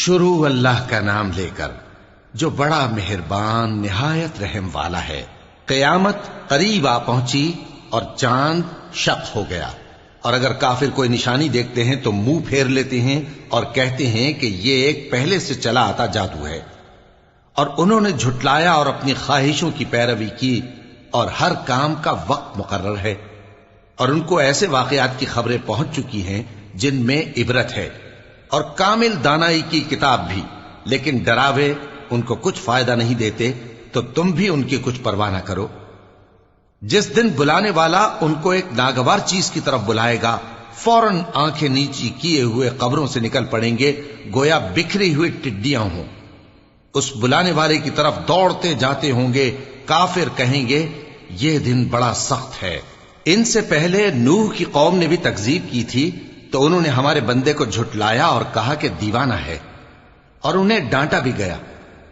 شروع اللہ کا نام لے کر جو بڑا مہربان نہایت رحم والا ہے۔ قیامت قریب آ پہنچی اور چاند شق ہو گیا، اور اگر کافر کوئی نشانی دیکھتے ہیں تو منہ پھیر لیتے ہیں اور کہتے ہیں کہ یہ ایک پہلے سے چلا آتا جادو ہے، اور انہوں نے جھٹلایا اور اپنی خواہشوں کی پیروی کی، اور ہر کام کا وقت مقرر ہے، اور ان کو ایسے واقعات کی خبریں پہنچ چکی ہیں جن میں عبرت ہے، اور کامل دانائی کی کتاب بھی، لیکن ڈراوے ان کو کچھ فائدہ نہیں دیتے، تو تم بھی ان کی کچھ پرواہ نہ کرو۔ جس دن بلانے والا ان کو ایک ناگوار چیز کی طرف بلائے گا، فوراً آنکھیں نیچی کیے ہوئے قبروں سے نکل پڑیں گے گویا بکھری ہوئی ٹڈیاں ہوں۔ اس بلانے والے کی طرف دوڑتے جاتے ہوں گے، کافر کہیں گے یہ دن بڑا سخت ہے۔ ان سے پہلے نوح کی قوم نے بھی تکذیب کی تھی، تو انہوں نے ہمارے بندے کو جھٹلایا اور کہا کہ دیوانہ ہے، اور انہیں ڈانٹا بھی گیا۔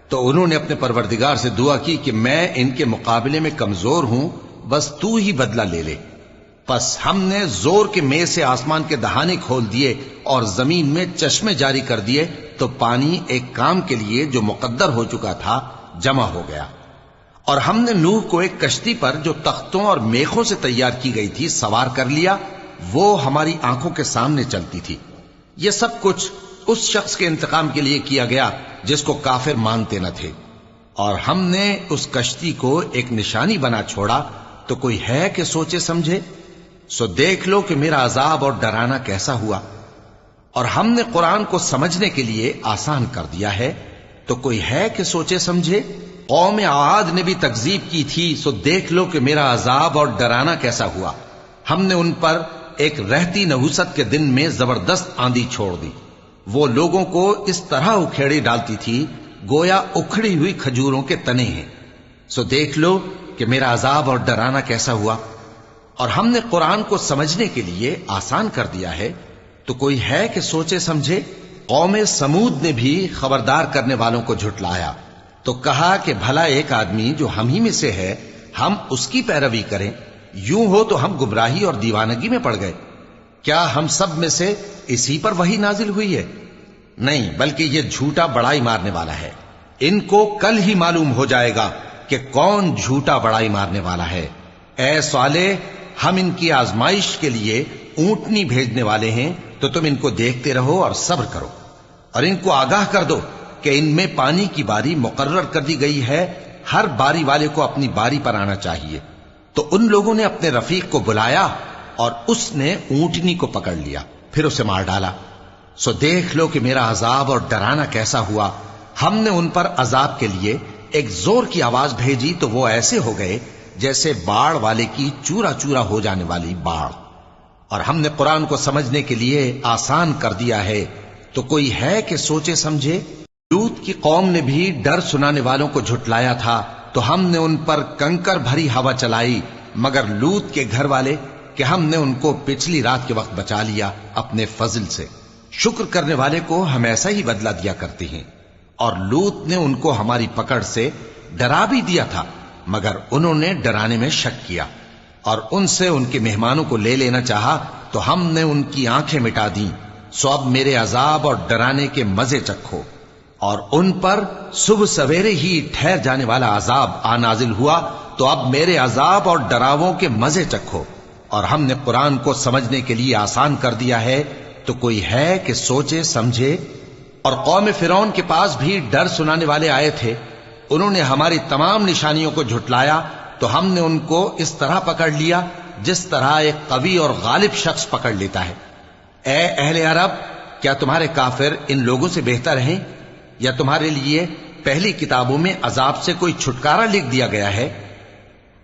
تو انہوں نے اپنے پروردگار سے دعا کی کہ میں ان کے مقابلے میں کمزور ہوں، بس تو ہی بدلہ لے لے۔ پس ہم نے زور کے میں سے آسمان کے دہانے کھول دیے اور زمین میں چشمے جاری کر دیے، تو پانی ایک کام کے لیے جو مقدر ہو چکا تھا جمع ہو گیا۔ اور ہم نے نوح کو ایک کشتی پر جو تختوں اور میخوں سے تیار کی گئی تھی سوار کر لیا، وہ ہماری آنکھوں کے سامنے چلتی تھی۔ یہ سب کچھ اس شخص کے انتقام کے لیے کیا گیا جس کو کافر مانتے نہ تھے، اور ہم نے اس کشتی کو ایک نشانی بنا چھوڑا، تو کوئی ہے کہ سوچے سمجھے؟ سو دیکھ لو کہ میرا عذاب اور ڈرانا کیسا ہوا۔ اور ہم نے قرآن کو سمجھنے کے لیے آسان کر دیا ہے، تو کوئی ہے کہ سوچے سمجھے؟ قوم عاد نے بھی تکذیب کی تھی، سو دیکھ لو کہ میرا عذاب اور ڈرانا کیسا ہوا۔ ہم نے ان پر ایک رہتی نحوست کے دن میں زبردست آندھی چھوڑ دی، وہ لوگوں کو اس طرح اکھیڑی ڈالتی تھی گویا اکھڑی ہوئی کھجوروں کے تنے ہیں۔ سو دیکھ لو کہ میرا عذاب اور ڈرانا کیسا ہوا۔ اور ہم نے قرآن کو سمجھنے کے لیے آسان کر دیا ہے، تو کوئی ہے کہ سوچے سمجھے؟ قوم سمود نے بھی خبردار کرنے والوں کو جھٹلایا، تو کہا کہ بھلا ایک آدمی جو ہم ہی میں سے ہے، ہم اس کی پیروی کریں؟ یوں ہو تو ہم گمراہی اور دیوانگی میں پڑ گئے۔ کیا ہم سب میں سے اسی پر وحی نازل ہوئی ہے؟ نہیں، بلکہ یہ جھوٹا بڑائی مارنے والا ہے۔ ان کو کل ہی معلوم ہو جائے گا کہ کون جھوٹا بڑائی مارنے والا ہے۔ اے صالح، ہم ان کی آزمائش کے لیے اونٹنی بھیجنے والے ہیں، تو تم ان کو دیکھتے رہو اور صبر کرو، اور ان کو آگاہ کر دو کہ ان میں پانی کی باری مقرر کر دی گئی ہے، ہر باری والے کو اپنی باری پر آنا چاہیے۔ تو ان لوگوں نے اپنے رفیق کو بلایا، اور اس نے اونٹنی کو پکڑ لیا، پھر اسے مار ڈالا۔ سو دیکھ لو کہ میرا عذاب اور ڈرانا کیسا ہوا۔ ہم نے ان پر عذاب کے لیے ایک زور کی آواز بھیجی، تو وہ ایسے ہو گئے جیسے باڑ والے کی چورا چورا ہو جانے والی باڑ۔ اور ہم نے قرآن کو سمجھنے کے لیے آسان کر دیا ہے، تو کوئی ہے کہ سوچے سمجھے؟ لوط کی قوم نے بھی ڈر سنانے والوں کو جھٹلایا تھا، تو ہم نے ان پر کنکر بھری ہوا چلائی، مگر لوط کے گھر والے کہ ہم نے ان کو پچھلی رات کے وقت بچا لیا اپنے فضل سے۔ شکر کرنے والے کو ہم ایسا ہی بدلہ دیا کرتے ہیں۔ اور لوط نے ان کو ہماری پکڑ سے ڈرا بھی دیا تھا، مگر انہوں نے ڈرانے میں شک کیا، اور ان سے ان کے مہمانوں کو لے لینا چاہا، تو ہم نے ان کی آنکھیں مٹا دیں۔ سو اب میرے عذاب اور ڈرانے کے مزے چکھو۔ اور ان پر صبح سویرے ہی ٹھہر جانے والا عذاب آ نازل ہوا، تو اب میرے عذاب اور ڈراووں کے مزے چکھو۔ اور ہم نے قرآن کو سمجھنے کے لیے آسان کر دیا ہے، تو کوئی ہے کہ سوچے سمجھے؟ اور قوم فرعون کے پاس بھی ڈر سنانے والے آئے تھے، انہوں نے ہماری تمام نشانیوں کو جھٹلایا، تو ہم نے ان کو اس طرح پکڑ لیا جس طرح ایک قوی اور غالب شخص پکڑ لیتا ہے۔ اے اہل عرب، کیا تمہارے کافر ان لوگوں سے بہتر ہیں؟ یا تمہارے لیے پہلی کتابوں میں عذاب سے کوئی چھٹکارا لکھ دیا گیا ہے؟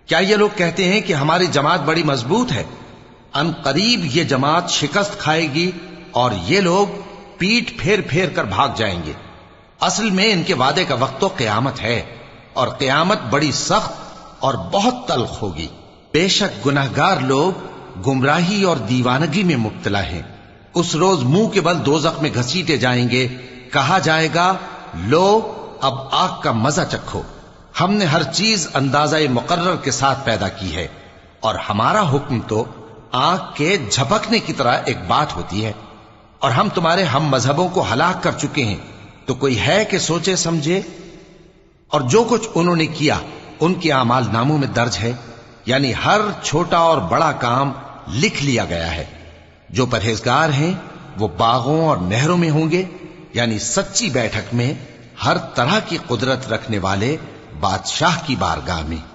کیا یہ لوگ کہتے ہیں کہ ہماری جماعت بڑی مضبوط ہے؟ ان قریب یہ جماعت شکست کھائے گی، اور یہ لوگ پیٹ پھیر پھیر کر بھاگ جائیں گے۔ اصل میں ان کے وعدے کا وقت تو قیامت ہے، اور قیامت بڑی سخت اور بہت تلخ ہوگی۔ بے شک گناہگار لوگ گمراہی اور دیوانگی میں مبتلا ہیں۔ اس روز منہ کے بل دوزخ میں گھسیٹے جائیں گے، کہا جائے گا لو اب آگ کا مزہ چکھو۔ ہم نے ہر چیز اندازہ مقرر کے ساتھ پیدا کی ہے، اور ہمارا حکم تو آنکھ کے جھپکنے کی طرح ایک بات ہوتی ہے۔ اور ہم تمہارے ہم مذہبوں کو ہلاک کر چکے ہیں، تو کوئی ہے کہ سوچے سمجھے؟ اور جو کچھ انہوں نے کیا ان کے اعمال ناموں میں درج ہے، یعنی ہر چھوٹا اور بڑا کام لکھ لیا گیا ہے۔ جو پرہیزگار ہیں وہ باغوں اور نہروں میں ہوں گے، یعنی سچی بیٹھک میں، ہر طرح کی قدرت رکھنے والے بادشاہ کی بارگاہ میں۔